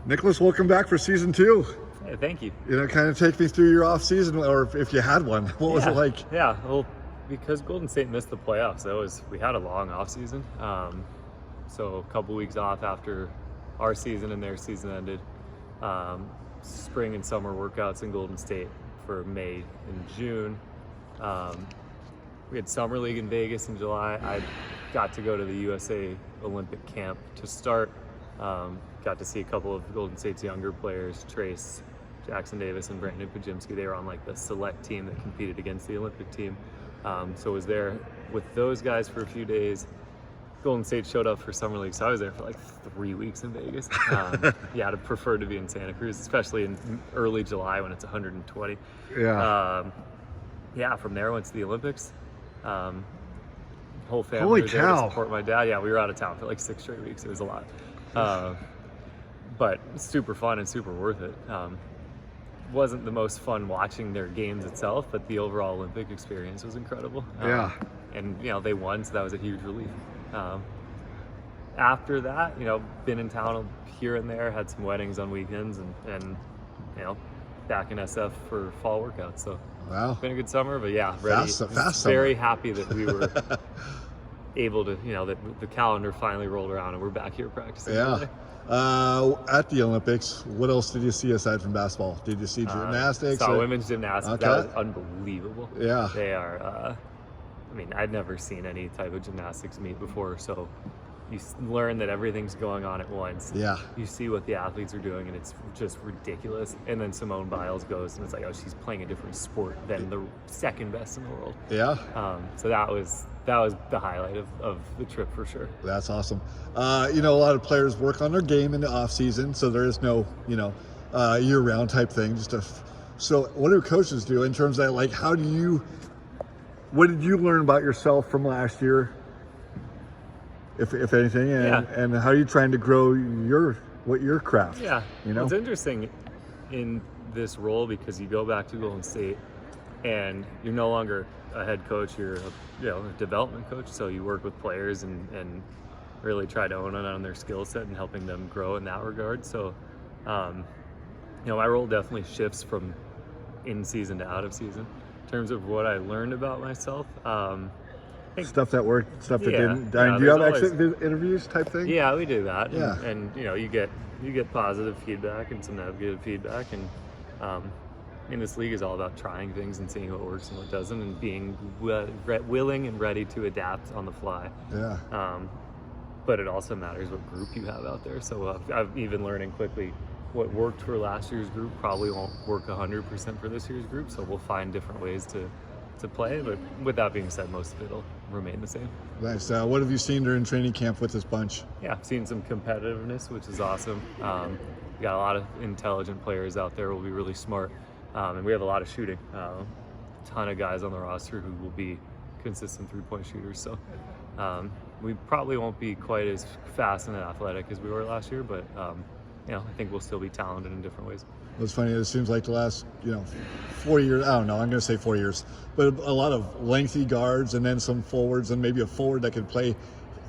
Nicholas, welcome back for season 2. Hey, thank you. Kind of take me through your off season, or if you had one. What was it like? Yeah, well, because Golden State missed the playoffs, we had a long off season. So a couple weeks off after our season and their season ended. Spring and summer workouts in Golden State for May and June. We had Summer League in Vegas in July. I got to go to the USA Olympic camp to start. Got to see a couple of Golden State's younger players, Trace, Jackson Davis, and Brandon Pajimski. They were on like the select team that competed against the Olympic team. So I was there with those guys for a few days. Golden State showed up for Summer League, so I was there for like 3 weeks in Vegas. Yeah, I'd prefer to be in Santa Cruz, especially in early July when it's 120. Yeah. Yeah, from there went to the Olympics. Whole family Holy was there to cow. support my dad. Yeah, we were out of town for like 6 straight weeks. It was a lot. But super fun and super worth it. Wasn't the most fun watching their games itself, but the overall Olympic experience was incredible. Yeah. And they won, so that was a huge relief. After that, been in town here and there, had some weddings on weekends, and back in SF for fall workouts. So Wow. it's been a good summer, but yeah, ready. Fast Very happy that we were able to, that the calendar finally rolled around and we're back here practicing. Yeah. today. At the Olympics, what else did you see aside from basketball? Did you see gymnastics? Saw or- women's gymnastics. Okay. That was unbelievable. Yeah. They are, I'd never seen any type of gymnastics meet before, so you learn that everything's going on at once. Yeah. You see what the athletes are doing, and it's just ridiculous. And then Simone Biles goes, and it's like, oh, she's playing a different sport than the second best in the world. Yeah. So that was the highlight of the trip for sure. That's awesome. A lot of players work on their game in the off season, so there is no, year-round type thing. So what do coaches do in terms of like, what did you learn about yourself from last year, if anything, and how are you trying to grow your craft? Yeah, It's interesting in this role because you go back to Golden State and you're no longer a head coach, you're a development coach, so you work with players and really try to own it on their skill set and helping them grow in that regard. So my role definitely shifts from in season to out of season. In terms of what I learned about myself, Stuff that worked, stuff that didn't. Yeah, do you have there's exit interviews type thing? Yeah, we do that. Yeah. And you get positive feedback and some negative feedback, and this league is all about trying things and seeing what works and what doesn't, and being willing and ready to adapt on the fly. Yeah. But it also matters what group you have out there. So I've even learning quickly what worked for last year's group probably won't work 100% for this year's group. So we'll find different ways to play. But with that being said, most of it'll remain the same. Nice. What have you seen during training camp with this bunch? Yeah, I've seen some competitiveness, which is awesome. We got a lot of intelligent players out there who will be really smart. And we have a lot of shooting. A ton of guys on the roster who will be consistent three-point shooters. So we probably won't be quite as fast and athletic as we were last year, but I think we'll still be talented in different ways. It's funny, it seems like the last 4 years, I don't know, I'm going to say 4 years, but a lot of lengthy guards and then some forwards and maybe a forward that could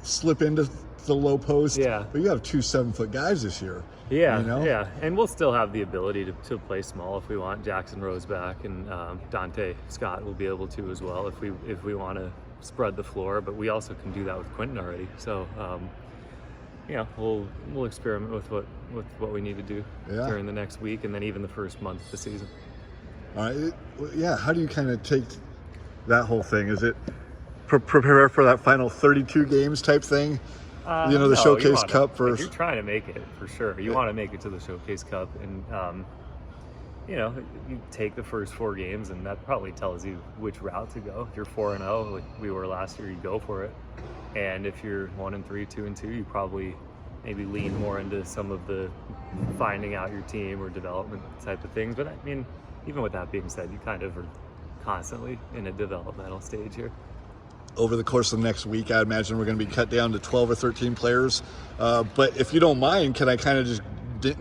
slip into the low post. Yeah. But you have 2 7-foot guys this year. Yeah, and we'll still have the ability to play small if we want. Jackson Rose back, and Dante Scott will be able to as well if we want to spread the floor. But we also can do that with Quentin already. So we'll experiment with what we need to do during the next week, and then even the first month of the season. All right. Yeah. How do you kind of take that whole thing? Is it prepare for that final 32 games type thing? The Showcase Cup if you're trying to make it for sure. You want to make it to the Showcase Cup, and you take the first 4 games, and that probably tells you which route to go. If you're 4-0, like we were last year, you go for it. And if you're 1-3, 2-2, you probably maybe lean more into some of the finding out your team or development type of things. But even with that being said, you kind of are constantly in a developmental stage here. Over the course of the next week, I imagine we're going to be cut down to 12 or 13 players. But if you don't mind, can I kind of just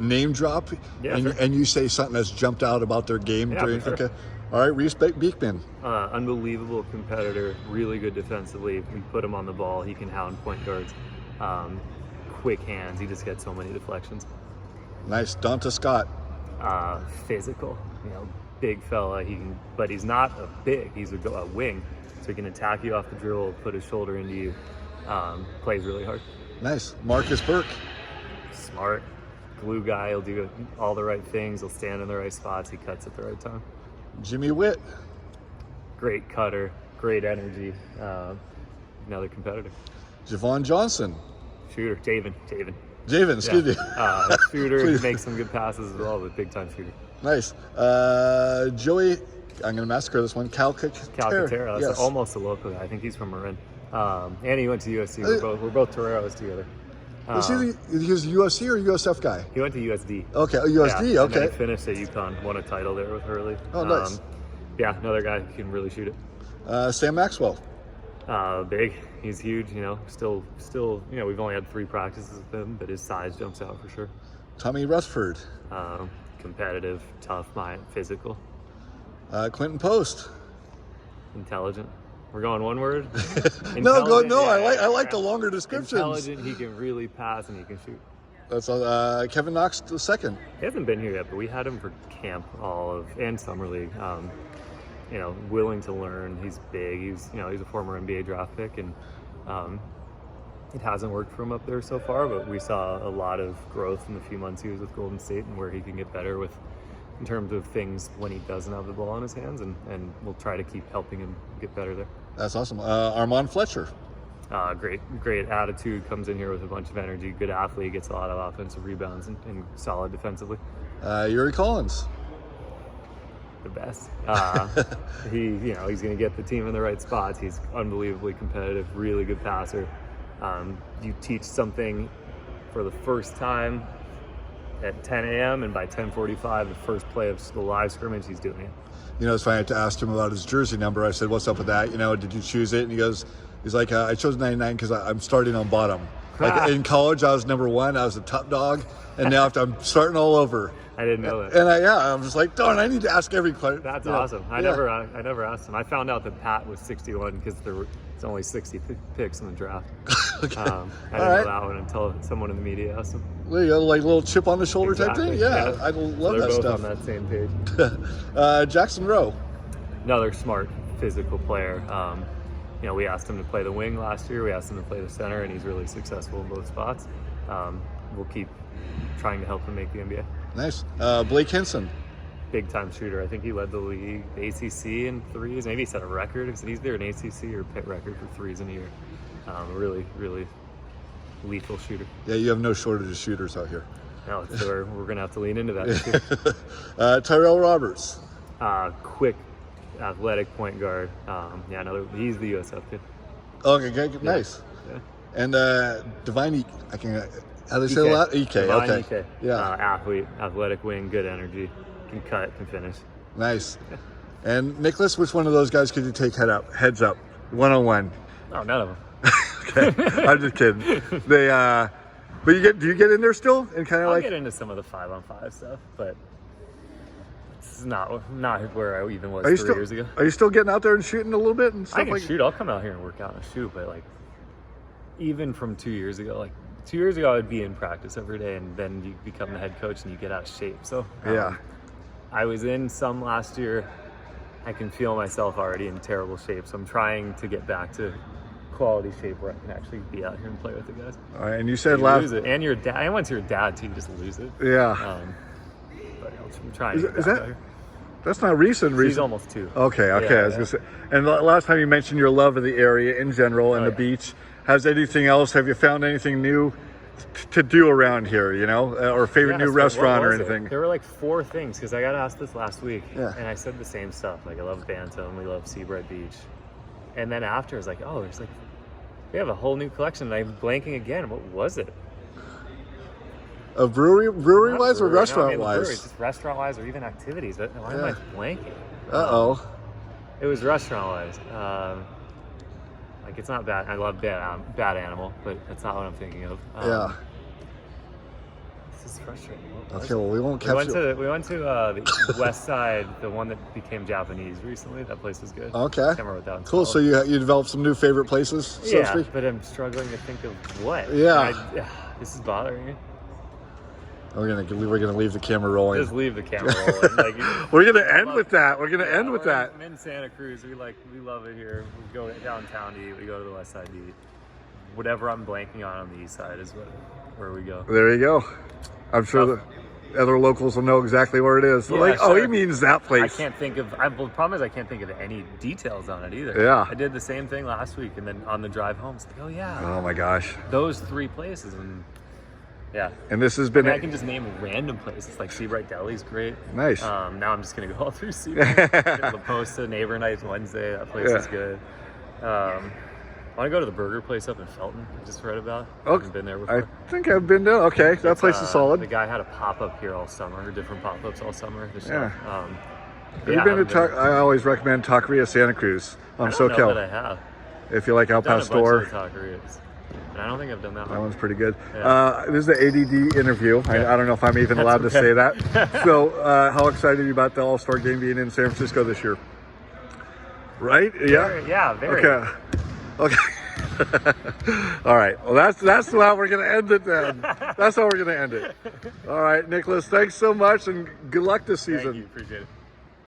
name drop? Yeah, and, sure. and you say something that's jumped out about their game? Yeah, for sure. Okay. All right, Reese Beekman. Unbelievable competitor, really good defensively. We put him on the ball, he can hound point guards. Quick hands, he just gets so many deflections. Nice. Donta Scott. Physical, big fella. But he's not a big. He's a wing, so he can attack you off the dribble, put his shoulder into you. Plays really hard. Nice. Marcus Burke. Smart, glue guy. He'll do all the right things. He'll stand in the right spots. He cuts at the right time. Jimmy Witt. Great cutter, great energy. Another competitor. Javon Johnson. Shooter, Javen, excuse me. Shooter, makes some good passes as well, but big time shooter. Nice. Joey, I'm going to massacre this one. Cal Catera, that's almost a local guy. I think he's from Marin. And he went to USC. We're both Toreros together. Was he was USC or USF guy? He went to USD. Okay, USD, yeah, okay. And then he finished at UConn, won a title there with Hurley. Oh, nice. Yeah, another guy who can really shoot it. Sam Maxwell. Big. He's huge, still, we've only had 3 practices with him, but his size jumps out for sure. Tommy Rutherford. Competitive, tough, physical. Quentin Post. Intelligent. We're going one word? No, I like the longer descriptions. Intelligent, he can really pass and he can shoot. That's Kevin Knox II. He hasn't been here yet, but we had him for camp and summer league. Willing to learn. He's big. He's a former NBA draft pick, and it hasn't worked for him up there so far. But we saw a lot of growth in the few months he was with Golden State, and where he can get better in terms of things when he doesn't have the ball in his hands, and we'll try to keep helping him get better there. That's awesome. Armand Fletcher. Great attitude, comes in here with a bunch of energy, good athlete, gets a lot of offensive rebounds and solid defensively. Yuri Collins. The best. He's going to get the team in the right spots. He's unbelievably competitive, really good passer. You teach something for the first time at 10 a.m. and by 10:45, the first play of the live scrimmage, he's doing it. It's funny. I asked him about his jersey number. I said, "What's up with that? Did you choose it?" And he's like, "I chose 99 because I'm starting on bottom. Like in college, I was number 1. I was a top dog, and now I'm starting all over." I didn't know that. And I'm just like, darn, I need to ask every player. That's awesome. I never asked him. I found out that Pat was 61 because it's only 60 picks in the draft. Okay. I didn't know that one until someone in the media asked him. Well, you got like a little chip on the shoulder type thing? Yeah, I love they're that both stuff. on that same page. Jackson Rowe. Another smart physical player. We asked him to play the wing last year. We asked him to play the center, and he's really successful in both spots. We'll keep trying to help him make the NBA. Nice. Blake Hinson. Big time shooter. I think he led the league, the ACC in threes. Maybe he set a record. He's either an ACC or Pitt record for threes in a year. Really, really lethal shooter. Yeah, you have no shortage of shooters out here. No, so we're going to have to lean into that. Tyrell Roberts. Quick, athletic point guard. He's the USF kid. Okay, nice. Yeah. And Divine, how do they say that? EK. Divine Okay. EK. Yeah. Athlete, athletic wing, good energy, can cut, can finish. Nice. And Nicholas, which one of those guys could you take heads up, 1-on-1? Oh, none of them. Okay, I'm just kidding. They, but do you get in there still and kind of I'll get into some of the 5-on-5 stuff, but it's not where I even was 3 years ago. Are you still getting out there and shooting a little bit and stuff? I can shoot. I'll come out here and work out and shoot, but even from 2 years ago, 2 years ago I would be in practice every day, and then you become the head coach and you get out of shape. So yeah, I was in some last year. I can feel myself already in terrible shape, so I'm trying to get back to quality shape where I can actually be out here and play with the guys. All right, and you said lose it, and your dad. I went to your dad too, you just lose it. Yeah. But I'm trying. Is that? That's not recent. He's almost 2. Okay. I was gonna say. And the last time you mentioned your love of the area in general and the beach. Has anything else? Have you found anything new to do around here? Or favorite new restaurant or anything? There were 4 things because I got asked this last week, and I said the same stuff. I love Bantam, we love Seabright Beach, and then after I was like, oh, there's we have a whole new collection, and I'm blanking again. What was it? A brewery wise or restaurant wise? Just restaurant wise or even activities. Why am I blanking? It was restaurant wise. It's not bad. I love Bad Animal, but that's not what I'm thinking of. This is frustrating. Okay, well, we won't catch it. We went to the West Side, the one that became Japanese recently. That place was good. Okay. I can't remember what that one's cool. called. So you developed some new favorite places, so to speak? But I'm struggling to think of what. Yeah. This is bothering me. We're gonna leave the camera rolling. Just leave the camera rolling. Like, We're gonna end with that. We're gonna end with that. I'm in Santa Cruz. We love it here. We go downtown to eat. We go to the west side to eat. Whatever I'm blanking on the east side is where we go. There you go. I'm sure the other locals will know exactly where it is. Yeah, Like, sure. oh, he means that place. I can't think of. The problem is I can't think of any details on it either. Yeah. I did the same thing last week, and then on the drive home, it's like, oh yeah. Oh my gosh. Those 3 places, and yeah. And this has been. I can just name random places like Seabright Deli's great. Nice. Now I'm just gonna go all through Seabright. La Posta, Neighbor Nights Wednesday. That place is good. I want to go to the burger place up in Felton. I just read about. I haven't been there before. I think I've been there. Okay, that place is solid. The guy had a pop up here all summer, different pop ups all summer. Yeah. Have you been to I always recommend Taqueria Santa Cruz on I don't know SoCal. that I have. If you like Al I've done a Pastor. bunch of the taquerias, and I don't think I've done that That one. one's pretty good. Yeah. This is the ADD interview. Yeah. I don't know if I'm even That's allowed to okay. say that. So, how excited are you about the All-Star game being in San Francisco this year? Right? Yeah? Yeah, very. Okay. Okay. All right. Well, that's how we're going to end it then. That's how we're going to end it. All right, Nicholas, thanks so much, and good luck this season. Thank you. Appreciate it.